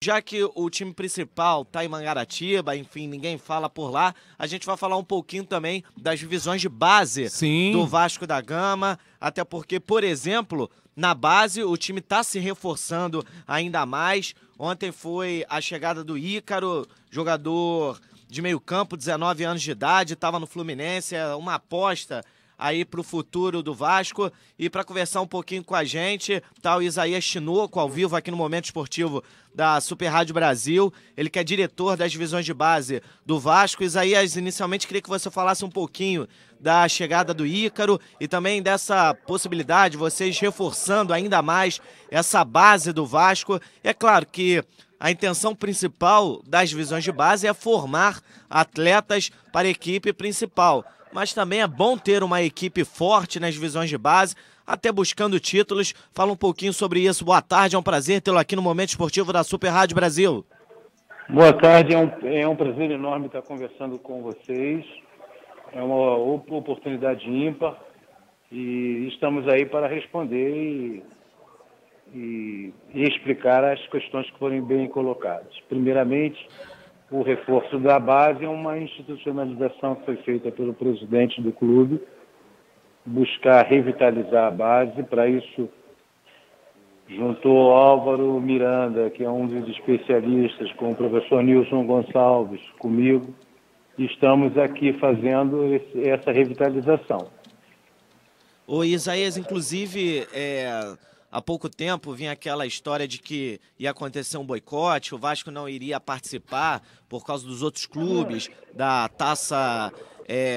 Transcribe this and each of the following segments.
Já que o time principal está em Mangaratiba, enfim, ninguém fala por lá, a gente vai falar um pouquinho também das divisões de base do Sim. Vasco da Gama, até porque, por exemplo, na base o time está se reforçando ainda mais. Ontem foi a chegada do Ícaro, jogador de meio campo, 19 anos de idade, estava no Fluminense, é uma aposta aí para o futuro do Vasco. E para conversar um pouquinho com a gente, tá o Isaías Tinoco ao vivo aqui no Momento Esportivo da Super Rádio Brasil. Ele que é diretor das divisões de base do Vasco. Isaías, inicialmente queria que você falasse um pouquinho da chegada do Ícaro e também dessa possibilidade, vocês reforçando ainda mais essa base do Vasco. É claro que a intenção principal das divisões de base é formar atletas para a equipe principal, mas também é bom ter uma equipe forte nas divisões de base, até buscando títulos. Fala um pouquinho sobre isso. Boa tarde, é um prazer tê-lo aqui no Momento Esportivo da Super Rádio Brasil. Boa tarde, é um prazer enorme estar conversando com vocês. É uma oportunidade ímpar e estamos aí para responder e explicar as questões que forem bem colocadas. Primeiramente, o reforço da base é uma institucionalização que foi feita pelo presidente do clube, buscar revitalizar a base. Para isso, juntou Álvaro Miranda, que é um dos especialistas, com o professor Nilson Gonçalves, comigo, e estamos aqui fazendo essa revitalização. O Isaías, inclusive, há pouco tempo vinha aquela história de que ia acontecer um boicote, o Vasco não iria participar por causa dos outros clubes, da taça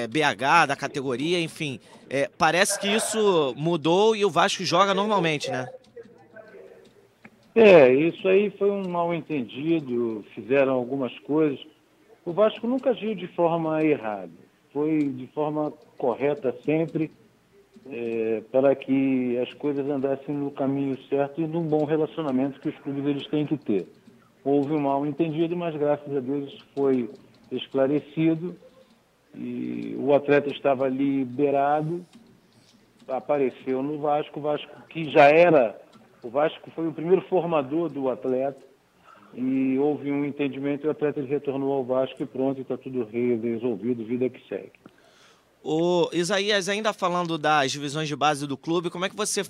BH, da categoria, enfim. Parece que isso mudou e o Vasco joga normalmente, né? Isso aí foi um mal-entendido, fizeram algumas coisas. O Vasco nunca agiu de forma errada, foi de forma correta sempre, para que as coisas andassem no caminho certo e num bom relacionamento que os clubes eles têm que ter. Houve um mal-entendido, mas graças a Deus isso foi esclarecido e o atleta estava liberado, apareceu no Vasco, o Vasco que já era, o Vasco foi o primeiro formador do atleta e houve um entendimento e o atleta retornou ao Vasco e pronto, está tudo resolvido, vida que segue. O Isaías, ainda falando das divisões de base do clube, como é que você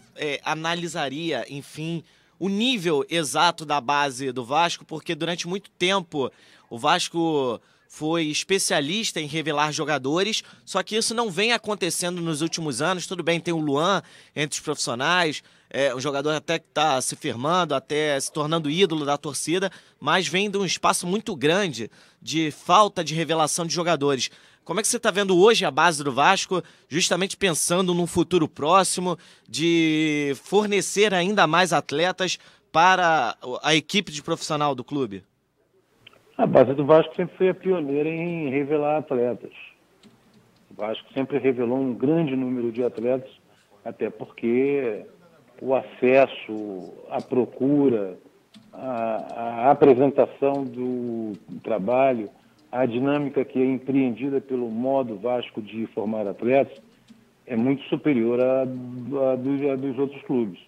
analisaria, enfim, o nível exato da base do Vasco? Porque durante muito tempo o Vasco foi especialista em revelar jogadores, só que isso não vem acontecendo nos últimos anos. Tudo bem, tem o Luan entre os profissionais, um jogador até que está se firmando, até se tornando ídolo da torcida, mas vem de um espaço muito grande de falta de revelação de jogadores. Como é que você está vendo hoje a base do Vasco, justamente pensando num futuro próximo de fornecer ainda mais atletas para a equipe de profissional do clube? A base do Vasco sempre foi a pioneira em revelar atletas. O Vasco sempre revelou um grande número de atletas, até porque o acesso, a procura, a apresentação do trabalho, a dinâmica que é empreendida pelo modo Vasco de formar atletas é muito superior à dos outros clubes.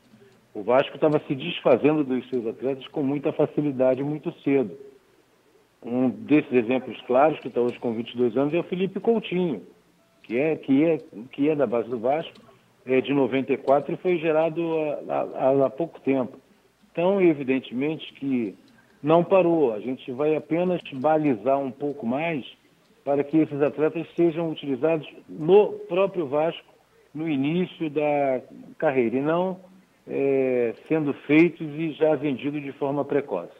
O Vasco estava se desfazendo dos seus atletas com muita facilidade muito cedo. Um desses exemplos claros, que está hoje com 22 anos, é o Felipe Coutinho, que é da base do Vasco, é de 94 e foi gerado há pouco tempo. Então, evidentemente que não parou. A gente vai apenas balizar um pouco mais para que esses atletas sejam utilizados no próprio Vasco no início da carreira e não sendo feitos e já vendidos de forma precoce.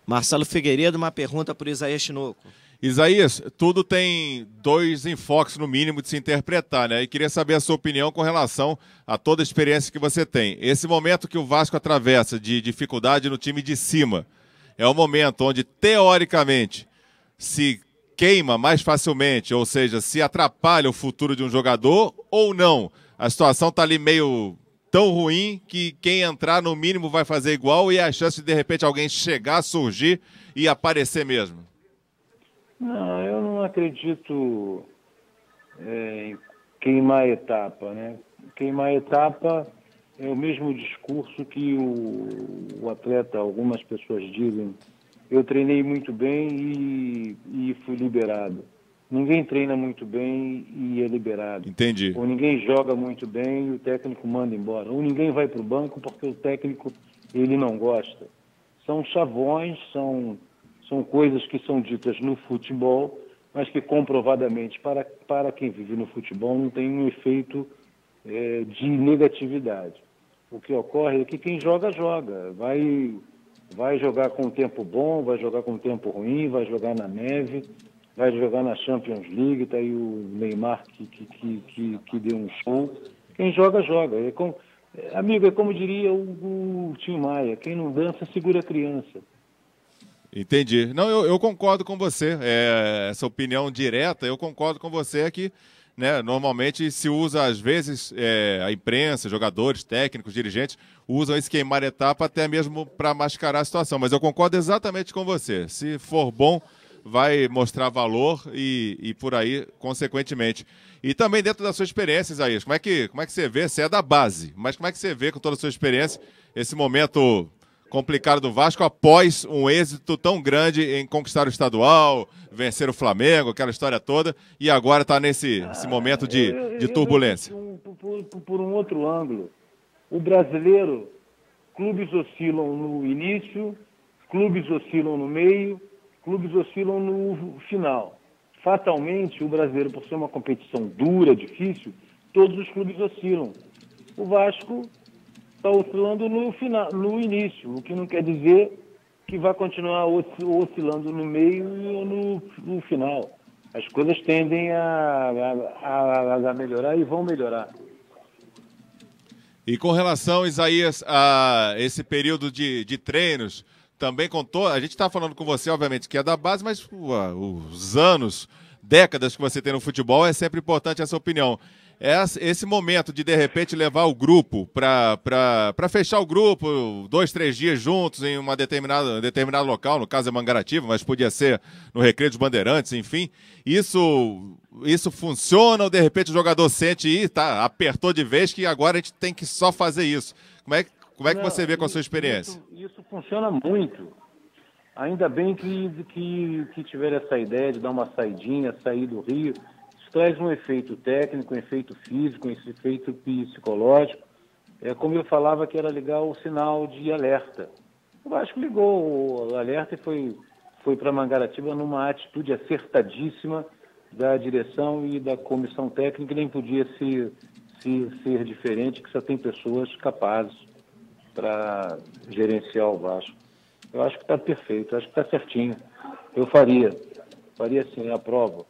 Marcelo Figueiredo, uma pergunta para o Isaías Tinoco. Isaías, tudo tem dois enfoques no mínimo de se interpretar, né? E queria saber a sua opinião com relação a toda a experiência que você tem. Esse momento que o Vasco atravessa de dificuldade no time de cima é um momento onde, teoricamente, se queima mais facilmente, ou seja, se atrapalha o futuro de um jogador ou não? A situação está ali meio tão ruim que quem entrar no mínimo vai fazer igual e a chance de repente alguém chegar, surgir e aparecer mesmo? Não, eu não acredito em queimar etapa, né? Queimar etapa é o mesmo discurso que o atleta, algumas pessoas dizem eu treinei muito bem e fui liberado. Ninguém treina muito bem e é liberado. Entendi. Ou ninguém joga muito bem e o técnico manda embora. Ou ninguém vai para o banco porque o técnico ele não gosta. São chavões, são coisas que são ditas no futebol, mas que comprovadamente para quem vive no futebol não tem um efeito de negatividade. O que ocorre é que quem joga, joga. Vai jogar com tempo bom, vai jogar com tempo ruim, vai jogar na neve, vai jogar na Champions League, tá aí o Neymar que deu um show. Quem joga, joga. Amigo, é como diria o Tim Maia, quem não dança segura a criança. Entendi. Não, eu concordo com você. Essa opinião direta, eu concordo com você que, né, normalmente se usa, às vezes, a imprensa, jogadores, técnicos, dirigentes, usam esse queimar etapa até mesmo para mascarar a situação. Mas eu concordo exatamente com você. Se for bom, vai mostrar valor e por aí, consequentemente. E também dentro da sua experiência, Isaías, como é que você vê? Você é da base, mas como é que você vê com toda a sua experiência esse momento complicado do Vasco após um êxito tão grande em conquistar o estadual, vencer o Flamengo, aquela história toda, e agora está nesse momento de turbulência? Por um outro ângulo, o brasileiro, clubes oscilam no início, clubes oscilam no meio, clubes oscilam no final. Fatalmente, o brasileiro, por ser uma competição dura, difícil, todos os clubes oscilam. O Vasco está oscilando no final, no início, o que não quer dizer que vai continuar oscilando no meio e no final. As coisas tendem a melhorar e vão melhorar. E com relação, Isaías, a esse período de treinos, também contou, a gente está falando com você, obviamente, que é da base, mas os anos, décadas que você tem no futebol, é sempre importante essa opinião. Esse momento de repente, levar o grupo para fechar o grupo, 2, 3 dias juntos em uma determinado local, no caso é Mangaratiba, mas podia ser no Recreio dos Bandeirantes, enfim. Isso funciona ou de repente o jogador sente, apertou de vez que agora a gente tem que só fazer isso? Como é que você vê com a sua experiência? Isso funciona muito. Ainda bem que tiver essa ideia de dar uma saidinha, sair do Rio. Isso traz um efeito técnico, um efeito físico, um efeito psicológico. Como eu falava que era ligar o sinal de alerta. O Vasco ligou o alerta e foi para Mangaratiba numa atitude acertadíssima da direção e da comissão técnica, nem podia ser diferente, que só tem pessoas capazes para gerenciar o Vasco. Eu acho que está perfeito, acho que está certinho. Eu faria sim, aprovo.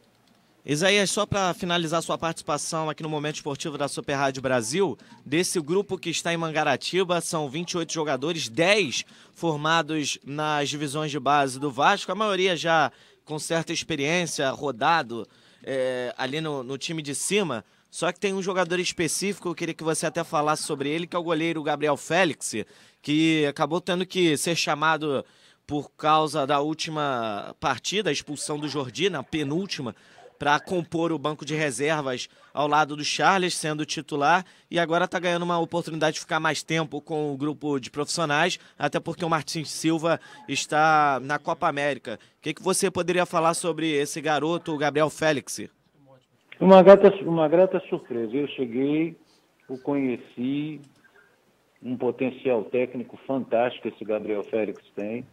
Isaías, só para finalizar sua participação aqui no Momento Esportivo da Super Rádio Brasil, desse grupo que está em Mangaratiba, são 28 jogadores, 10 formados nas divisões de base do Vasco, a maioria já com certa experiência, rodado ali no time de cima. Só que tem um jogador específico, eu queria que você até falasse sobre ele, que é o goleiro Gabriel Félix, que acabou tendo que ser chamado por causa da última partida, a expulsão do Jordi, na penúltima, para compor o banco de reservas ao lado do Charles, sendo titular, e agora está ganhando uma oportunidade de ficar mais tempo com o grupo de profissionais, até porque o Martins Silva está na Copa América. O que você poderia falar sobre esse garoto, o Gabriel Félix? Uma grata surpresa. Eu cheguei, o conheci, um potencial técnico fantástico esse Gabriel Félix tem.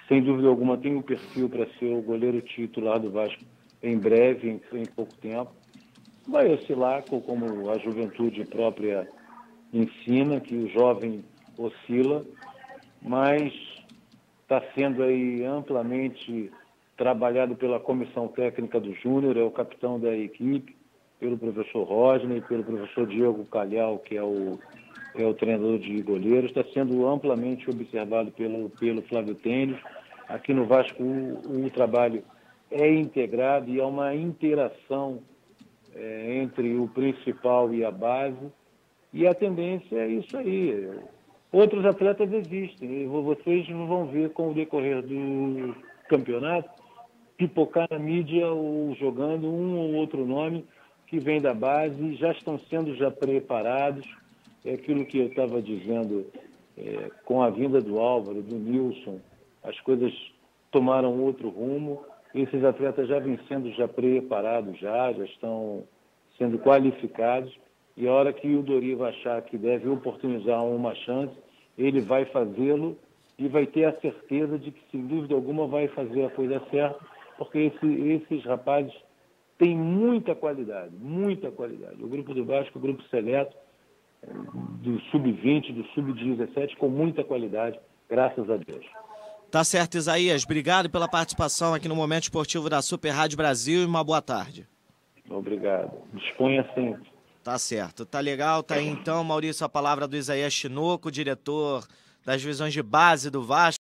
Sem dúvida alguma tem um perfil para ser o goleiro titular do Vasco em breve, em pouco tempo. Vai oscilar, como a juventude própria ensina, que o jovem oscila, mas está sendo aí amplamente trabalhado pela comissão técnica do Júnior, é o capitão da equipe, pelo professor Rodney, pelo professor Diego Calhau, que é o treinador de goleiros, está sendo amplamente observado pelo Flávio Tênis. Aqui no Vasco o trabalho é integrado e é uma interação entre o principal e a base, e a tendência é isso aí. Outros atletas existem, e vocês vão ver com o decorrer do campeonato pipocar na mídia ou jogando um ou outro nome que vem da base, já estão sendo preparados. É aquilo que eu estava dizendo, com a vinda do Álvaro, do Nilson, as coisas tomaram outro rumo. Esses atletas já vêm sendo já preparados, já estão sendo qualificados, e a hora que o Doriva achar que deve oportunizar uma chance, ele vai fazê-lo e vai ter a certeza de que, sem dúvida alguma, vai fazer a coisa certa, porque esses rapazes têm muita qualidade, muita qualidade. O grupo do Vasco, o grupo seleto, do sub-20, do sub-17, com muita qualidade, graças a Deus. Tá certo, Isaías. Obrigado pela participação aqui no Momento Esportivo da Super Rádio Brasil e uma boa tarde. Obrigado. Disponha sempre. Tá certo. Tá legal. Tá aí então, Maurício, a palavra do Isaías Tinoco, diretor das divisões de base do Vasco.